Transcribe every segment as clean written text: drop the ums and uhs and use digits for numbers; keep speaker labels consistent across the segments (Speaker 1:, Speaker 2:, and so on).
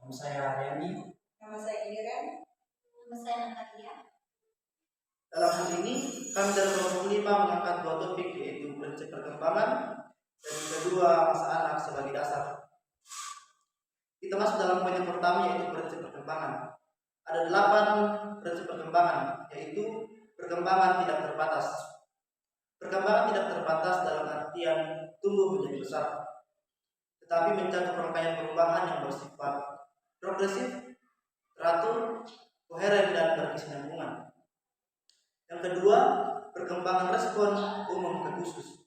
Speaker 1: Nama saya Randy.
Speaker 2: Nama saya Iren.
Speaker 3: Nama saya Natalia.
Speaker 4: Dalam hal ini, kami dari kelompok 5 mengangkat dua topik, yaitu prinsip perkembangan dan yang kedua masa anak sebagai dasar. Kita masuk dalam poin yang pertama, yaitu prinsip perkembangan. Ada 8 prinsip perkembangan, yaitu perkembangan tidak terbatas. Perkembangan tidak terbatas dalam artian tumbuh menjadi besar, tetapi mencakup rangkaian perubahan yang bersifat progresif, teratur, koheren, dan berkesinambungan. Yang kedua, perkembangan respon umum ke khusus.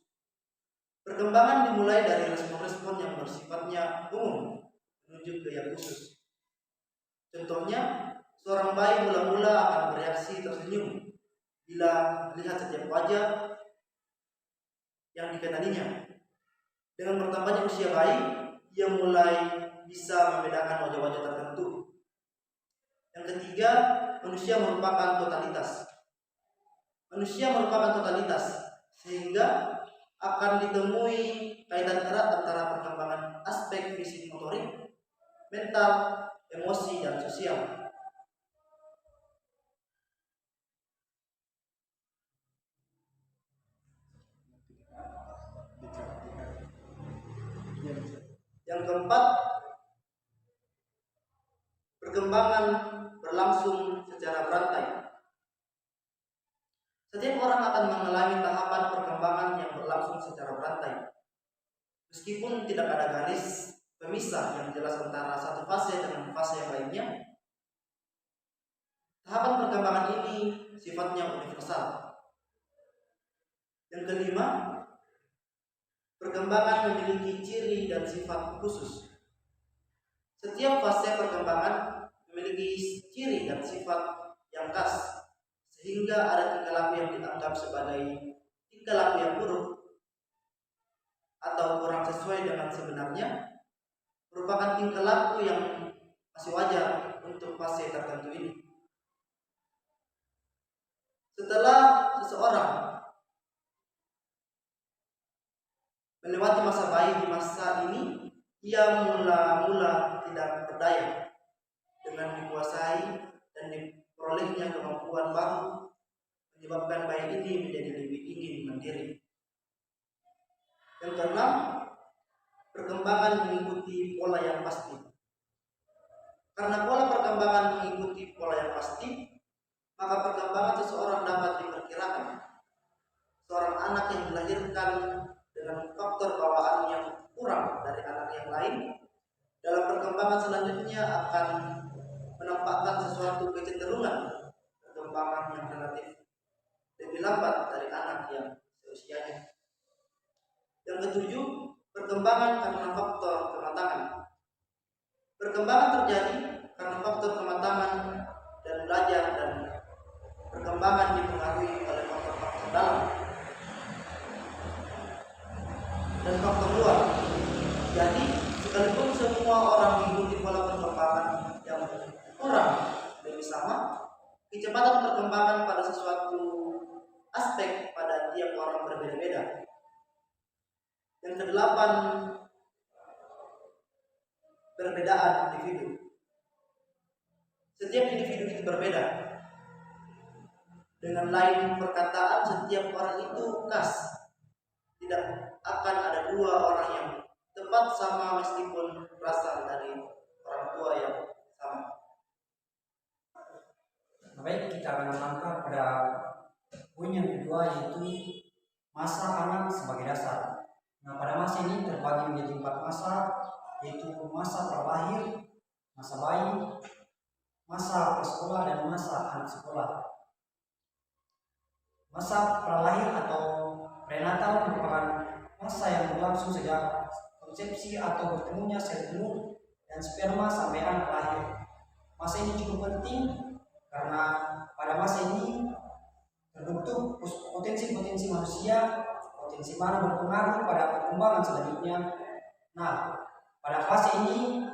Speaker 4: Perkembangan dimulai dari respon-respon yang bersifatnya umum menuju ke yang khusus. Contohnya, seorang bayi mula-mula akan bereaksi tersenyum bila melihat setiap wajah yang dikenalinya. Dengan bertambahnya usia bayi, ia mulai bisa membedakan wajah-wajah tertentu. Yang ketiga, manusia merupakan totalitas. Manusia merupakan totalitas, sehingga akan ditemui kaitan erat antara perkembangan aspek fisik motorik, mental, emosi, dan sosial. Yang keempat, perkembangan berlangsung secara berantai. Setiap orang akan mengalami tahapan perkembangan yang berlangsung secara berantai. Meskipun tidak ada garis pemisah yang jelas antara satu fase dengan fase yang lainnya, tahapan perkembangan ini sifatnya universal. Yang kelima, perkembangan memiliki ciri dan sifat khusus. Setiap fase perkembangan memiliki ciri dan sifat yang khas, sehingga ada tingkah laku yang dianggap sebagai tingkah laku yang buruk atau kurang sesuai dengan sebenarnya, merupakan tingkah laku yang masih wajar untuk fase tertentu ini. Setelah seseorang melewati masa bayi, di masa ini ia mula-mula tidak berdaya dengan dikuasai dan diperolehnya kemampuan baru, menyebabkan bayi ini menjadi lebih ingin mandiri. Yang keenam, perkembangan mengikuti pola yang pasti. Karena pola perkembangan mengikuti pola yang pasti, maka perkembangan seseorang dapat diperkirakan. Seorang anak yang dilahirkan dengan faktor bawaan yang kurang dari anak yang lain, dalam perkembangan selanjutnya akan menampakkan sesuatu kecenderungan perkembangan yang relatif lebih lambat dari anak yang seusianya. Yang ketujuh, perkembangan karena faktor kematangan. Perkembangan terjadi karena faktor kematangan dan belajar, dan perkembangan dipengaruhi oleh faktor-faktor dalam dan faktor luar. Jadi, sekalipun semua orang mengikuti pola perkembangan yang kurang lebih sama, kecepatan perkembangan pada sesuatu aspek pada tiap orang berbeda-beda. Yang kedelapan, perbedaan individu. Setiap individu itu berbeda. Dengan lain perkataan, setiap orang itu khas. Tidak akan ada dua orang yang tepat sama meskipun berasal dari orang tua yang sama.
Speaker 1: Baik, kita akan melangkah pada poin yang kedua, yaitu masa anak sebagai dasar. Nah, pada masa ini terbagi menjadi 4 masa, yaitu masa pralahir, masa bayi, masa prasekolah, dan masa anak sekolah. Masa pralahir atau prenatal merupakan masa yang berlangsung sejak konsepsi atau bertemunya sel telur dan sperma sampai anak lahir. Masa ini cukup penting karena pada masa ini terbentuk potensi-potensi manusia, potensi mana berpengaruh pada perkembangan selanjutnya. Nah, pada fase ini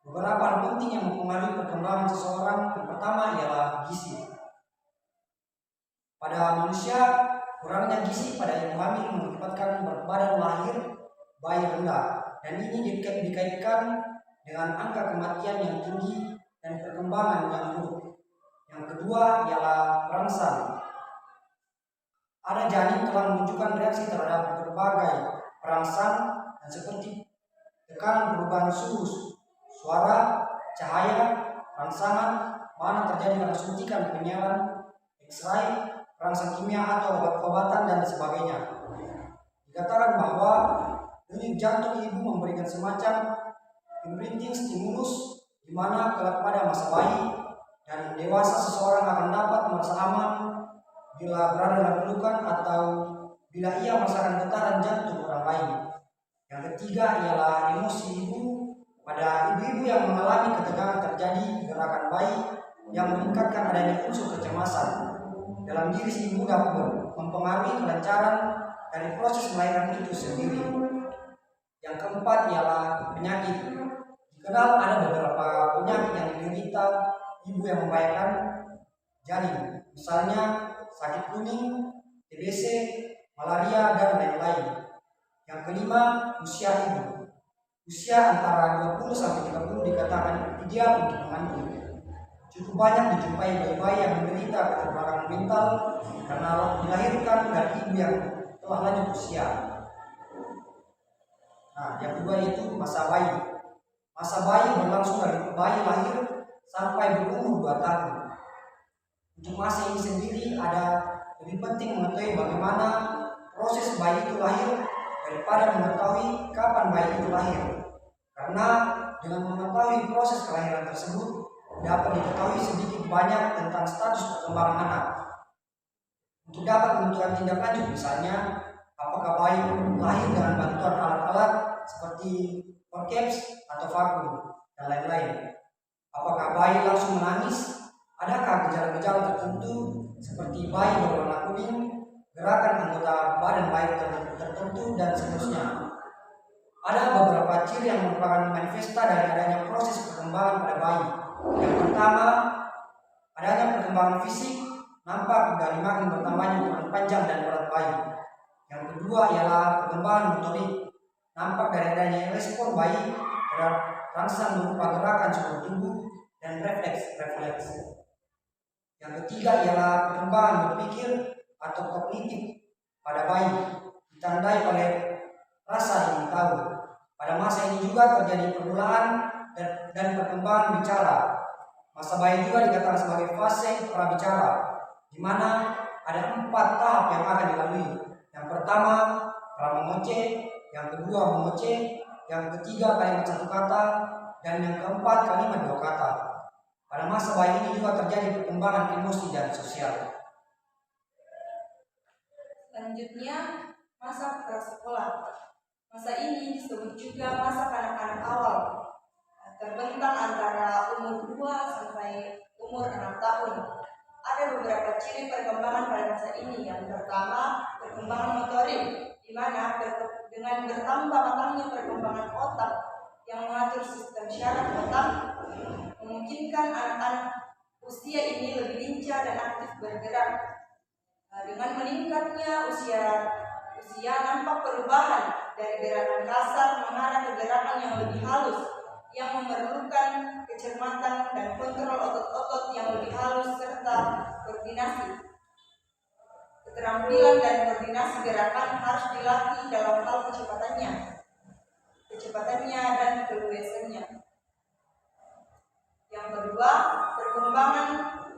Speaker 1: beberapa hal penting yang mempengaruhi perkembangan seseorang. Yang pertama ialah gizi. Pada manusia, kurangnya gizi pada ibu hamil mengakibatkan berat badan lahir bayi rendah, dan ini dikaitkan dengan angka kematian yang tinggi dan perkembangan yang buruk. Yang kedua ialah perangsang. Ada janin telah menunjukkan reaksi terhadap berbagai perangsang dan seperti tekanan perubahan suhu, suara, cahaya, rangsangan, mana terjadi karena suntikan penyiaran, X-ray, perangsang kimia atau obat-obatan dan sebagainya. Dikatakan bahwa denyut jantung ibu memberikan semacam imprinting stimulus di mana kelak pada masa bayi dan dewasa seseorang akan dapat merasa aman bila berada dalam pelukan atau bila ia merasakan getaran jantung orang lain. Yang ketiga ialah emosi ibu. Pada ibu-ibu yang mengalami ketegangan terjadi gerakan bayi yang meningkatkan adanya unsur kecemasan dalam diri si ibu dapat mempengaruhi kelancaran dari proses melahirkan itu sendiri. Yang keempat ialah penyakit. Dikenal ada beberapa penyakit yang diderita ibu yang membahayakan janin, misalnya sakit kuning, TBC, malaria, dan lain-lain. Yang kelima, usia ibu. Usia antara 20 sampai 30 dikatakan ideal untuk mengandung. Cukup banyak dijumpai bayi-bayi yang menderita keterbelakangan mental karena dilahirkan dari ibu yang telah lanjut usia. Nah, yang kedua itu masa bayi. Masa bayi berlangsung dari bayi lahir sampai berumur 2 tahun. Untuk masa ini sendiri ada lebih penting mengetahui bagaimana proses bayi itu lahir daripada mengetahui kapan bayi itu lahir. Karena dengan mengetahui proses kelahiran tersebut dapat diketahui sedikit banyak tentang status perkembangan anak. Untuk dapat menentukan tindak lanjut, misalnya apakah bayi lahir dengan bantuan alat-alat seperti forceps atau vakum dan lain-lain. Apakah bayi langsung menangis? Adakah gejala-gejala tertentu seperti bayi berwarna kuning, gerakan anggota badan bayi tertentu dan seterusnya. Ada beberapa ciri yang merupakan manifesta dari adanya proses perkembangan pada bayi. Yang pertama, adanya perkembangan fisik nampak dari makin bertambahnya ukuran panjang dan berat bayi. Yang kedua ialah perkembangan motorik, nampak dari adanya respon bayi terhadap rangsang berupa gerakan seluruh tubuh dan refleks. Yang ketiga ialah perkembangan berpikir atau kognitif pada bayi, ditandai oleh rasa ingin tahu. Pada masa ini juga terjadi permulaan dan perkembangan bicara. Masa bayi juga dikatakan sebagai fase prabicara, di mana ada 4 tahap yang akan dilalui. Yang pertama, pramengoceh, yang kedua mengoceh, yang ketiga kalimat 1 kata, dan yang keempat kalimat 2 kata. Pada masa bayi ini juga terjadi perkembangan emosi dan sosial.
Speaker 3: Selanjutnya, masa prasekolah. Masa ini disebut juga masa kanak-kanak awal, terbentang antara umur 2 sampai umur 6 tahun. Ada beberapa ciri perkembangan pada masa ini. Yang pertama, perkembangan motorik, di mana dengan bertambah matangnya perkembangan otak yang mengatur sistem syaraf otak, memungkinkan anak-anak usia ini lebih lincah dan aktif bergerak. Dengan meningkatnya usia nampak perubahan dari gerakan kasar mengarah ke gerakan yang lebih halus, yang memerlukan kecermatan dan kontrol otot-otot yang lebih halus serta koordinasi. Keterampilan dan koordinasi gerakan harus dilatih dalam hal kecepatannya dan keluasannya. Yang kedua, perkembangan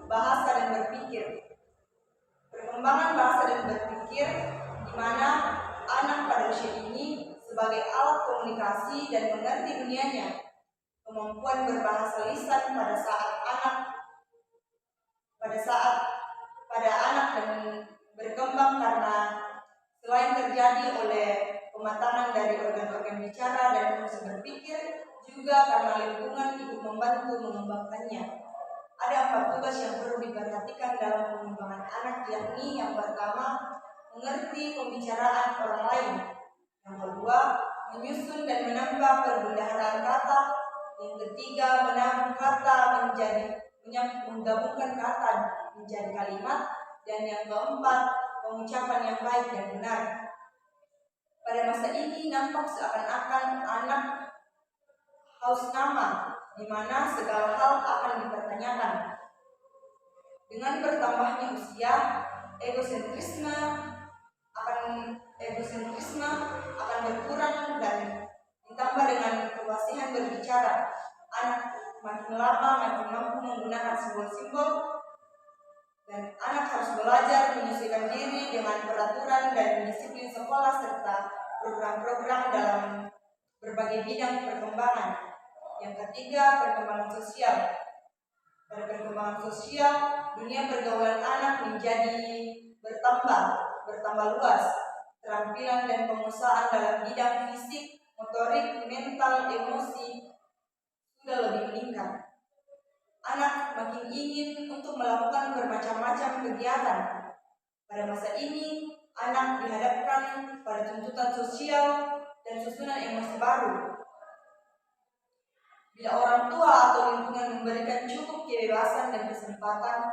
Speaker 3: bahasa dan berpikir. Perkembangan bahasa dan berpikir di mana anak pada usia ini sebagai alat komunikasi dan mengerti dunianya. Kemampuan berbahasa lisan pada anak dan berkembang karena selain terjadi oleh pematangan dari organ-organ bicara dan fungsi berpikir, juga karena lingkungan ikut membantu mengembangkannya. Ada 4 tugas yang perlu diperhatikan dalam pengembangan anak, yakni yang pertama, mengerti pembicaraan orang lain. Yang kedua, menyusun dan menambah perbendaharaan kata. Yang ketiga, menggabungkan kata menjadi kalimat. Dan yang keempat, pengucapan yang baik dan benar. Pada masa ini nampak seakan-akan anak haus nama, di mana segala hal akan dipertanyakan. Dengan bertambahnya usia, egosentrisme akan berkurang dan ditambah dengan kefasihan berbicara. Anak makin lama makin mampu menggunakan simbol-simbol, dan anak harus belajar menyesuaikan diri dengan peraturan dan disiplin sekolah serta program-program dalam berbagai bidang perkembangan. Yang ketiga, perkembangan sosial. Pada perkembangan sosial, dunia pergaulan anak menjadi bertambah luas. Keterampilan dan penguasaan dalam bidang fisik, motorik, mental, emosi sudah lebih meningkat. Anak makin ingin untuk melakukan bermacam-macam kegiatan. Pada masa ini, anak dihadapkan pada tuntutan sosial dan susunan emosi baru. Bila orang tua atau lingkungan memberikan cukup kebebasan dan kesempatan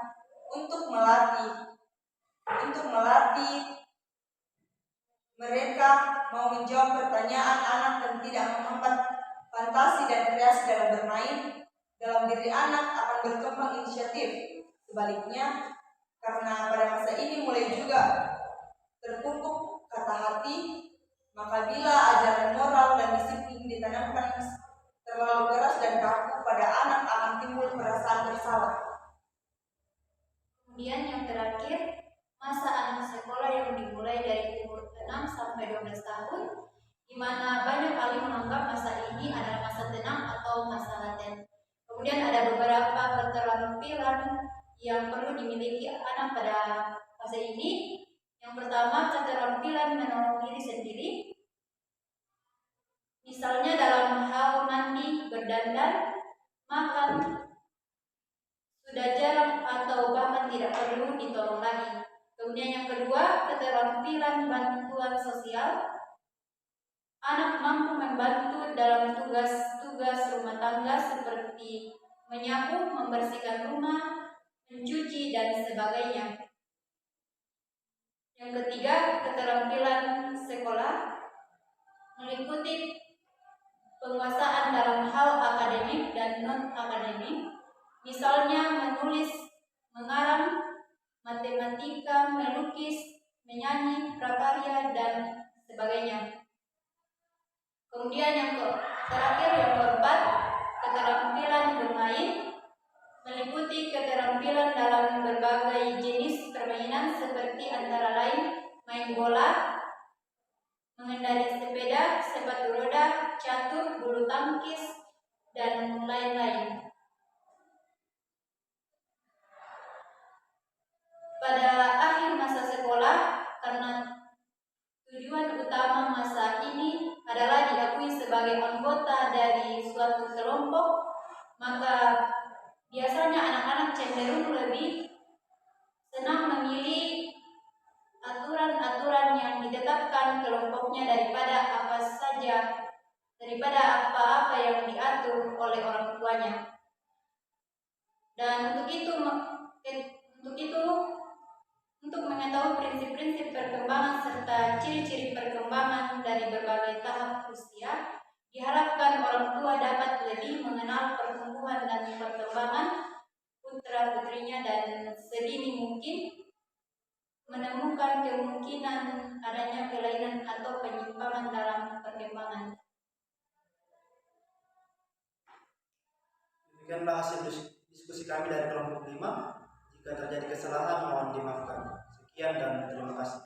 Speaker 3: untuk melatih mereka mau menjawab pertanyaan anak dan tidak menghambat fantasi dan kreasi dalam bermain, dalam diri anak akan berkembang inisiatif. Sebaliknya, karena pada masa ini mulai juga terpupuk kata hati, maka bila ajaran moral dan disiplin ditanamkan terlalu keras dan kaku pada anak, akan timbul perasaan bersalah.
Speaker 2: Kemudian yang terakhir, masa anak sekolah yang dimulai dari umur 6 sampai 12 tahun, di mana banyak kali menganggap masa ini adalah masa tenang atau masa laten. Kemudian ada beberapa keterampilan yang perlu dimiliki anak pada fase ini. Yang pertama, keterampilan menolong diri sendiri. Misalnya dalam hal mandi, berdandan, makan, sudah jarang atau bahkan tidak perlu ditolong lagi. Kemudian yang kedua, keterampilan bantuan sosial. Anak mampu membantu dalam tugas-tugas rumah tangga seperti menyapu, membersihkan rumah, mencuci, dan sebagainya. Yang ketiga, keterampilan sekolah meliputi penguasaan dalam hal akademik dan non-akademik, misalnya menulis, mengarang, matematika, melukis, menyanyi, prakarya, dan sebagainya. Kemudian yang terakhir, yang keempat, keterampilan bermain meliputi keterampilan dalam berbagai jenis permainan seperti antara lain main bola, mengendarai sepeda, sepatu roda, catur, bulu tangkis, dan lain-lain. Pada akhir masa sekolah, karena tujuan utama masa ini adalah diakui sebagai anggota dari suatu kelompok, maka biasanya anak-anak cenderung lebih senang memilih aturan-aturan yang ditetapkan kelompoknya daripada apa-apa yang diatur oleh orang tuanya. Dan untuk mengetahui prinsip-prinsip perkembangan serta ciri-ciri perkembangan dari berbagai tahap usia, diharapkan orang tua dapat lebih mengenal pertumbuhan dan perkembangan putra-putrinya dan sedini mungkin menemukan kemungkinan adanya kelainan atau penyimpangan dalam perkembangan.
Speaker 4: Demikianlah hasil diskusi kami dari kelompok 5. Jika terjadi kesalahan mohon dimaafkan. Sekian dan terima kasih.